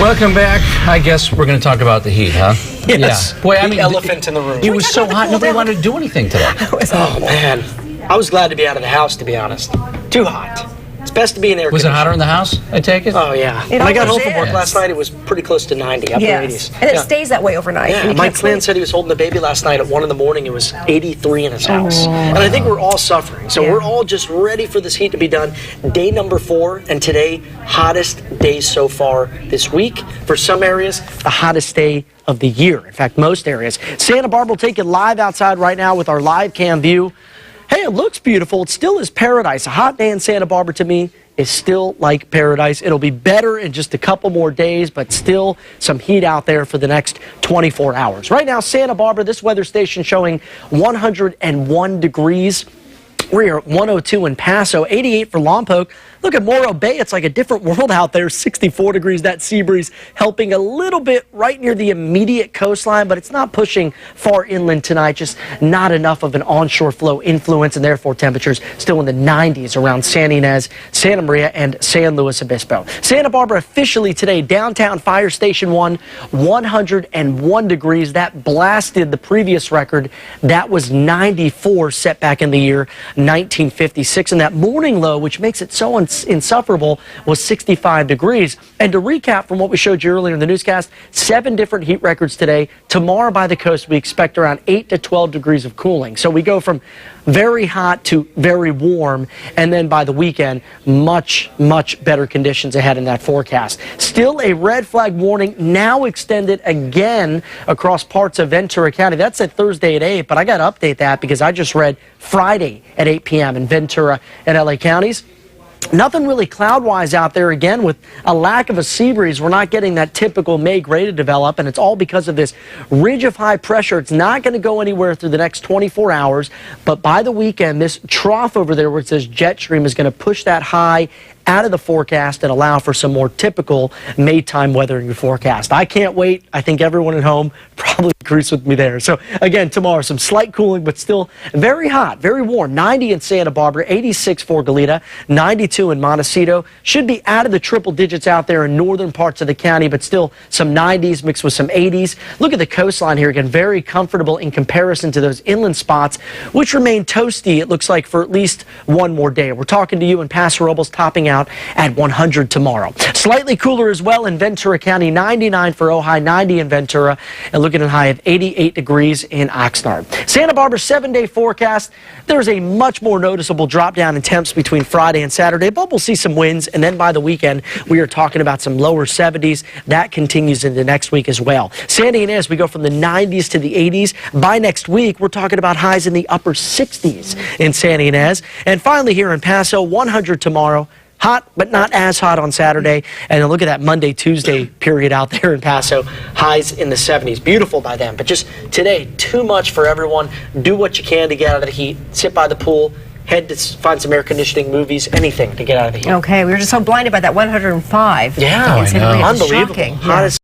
Welcome back. I guess we're going to talk about the heat, huh? Yes. Yeah. Boy, I mean, the elephant in the room. It was so hot, nobody wanted to do anything today. Oh, man. I was glad to be out of the house, to be honest. Too hot. It's best to be in air Was it conditioning. hotter in the house, I take it? Oh, yeah. When I got home from work last night, it was pretty close to 90, upper 80s. And it stays that way overnight. Yeah, my man said he was holding the baby last night at 1 in the morning. It was 83 in his house. And I think we're all suffering. So we're all just ready for this heat to be done. Day number 4, and today, hottest days so far this week. For some areas, the hottest day of the year. In fact, most areas. Santa Barbara will take it live outside right now with our live cam view. Hey, it looks beautiful. It still is paradise. A hot day in Santa Barbara to me is still like paradise. It'll be better in just a couple more days, but still some heat out there for the next 24 hours. Right now, Santa Barbara, this weather station showing 101 degrees. We're at 102 in Paso, 88 for Lompoc. Look at Morro Bay. It's like a different world out there. 64 degrees. That sea breeze helping a little bit right near the immediate coastline, but it's not pushing far inland tonight. Just not enough of an onshore flow influence, and therefore temperatures still in the 90s around San Ynez, Santa Maria, and San Luis Obispo. Santa Barbara officially today, downtown Fire Station 1, 101 degrees. That blasted the previous record. That was 94 set back in the year 1956. And that morning low, which makes it so insufferable, was 65 degrees. And to recap from what we showed you earlier in the newscast, 7 different heat records today. Tomorrow by the coast, we expect around 8 to 12 degrees of cooling. So we go from very hot to very warm, and then by the weekend, much better conditions ahead in that forecast. Still a red flag warning, now extended again across parts of Ventura County. That said Thursday at 8, but I got to update that because I just read Friday at 8 p.m. in Ventura and LA counties. Nothing really cloud-wise out there. Again, with a lack of a sea breeze, we're not getting that typical May gray to develop, and it's all because of this ridge of high pressure. It's not going to go anywhere through the next 24 hours, but by the weekend, this trough over there where it says jet stream is going to push that high out of the forecast and allow for some more typical Maytime weather in your forecast. I can't wait. I think everyone at home probably agrees with me there. So again, tomorrow, some slight cooling, but still very hot, very warm. 90 in Santa Barbara, 86 for Goleta, 92 in Montecito. Should be out of the triple digits out there in northern parts of the county, but still some 90s mixed with some 80s. Look at the coastline here again, very comfortable in comparison to those inland spots, which remain toasty, it looks like, for at least one more day. We're talking to you in Paso Robles, topping out at 100 tomorrow. Slightly cooler as well in Ventura County, 99 for Ojai, 90 in Ventura, and looking at a high of 88 degrees in Oxnard. Santa Barbara 7-day forecast. There's a much more noticeable drop down in temps between Friday and Saturday, but we'll see some winds, and then by the weekend, we are talking about some lower 70s. That continues into next week as well. Santa Ynez, we go from the 90s to the 80s. By next week, we're talking about highs in the upper 60s in Santa Ynez. And finally here in Paso, 100 tomorrow. Hot, but not as hot on Saturday. And then look at that Monday, Tuesday period out there in Paso. Highs in the 70s. Beautiful by then. But just today, too much for everyone. Do what you can to get out of the heat. Sit by the pool. Head to find some air conditioning, movies, anything to get out of the heat. Okay, we were just so blinded by that 105. Yeah, I know. Unbelievable. Unbelievable. Shocking. Hottest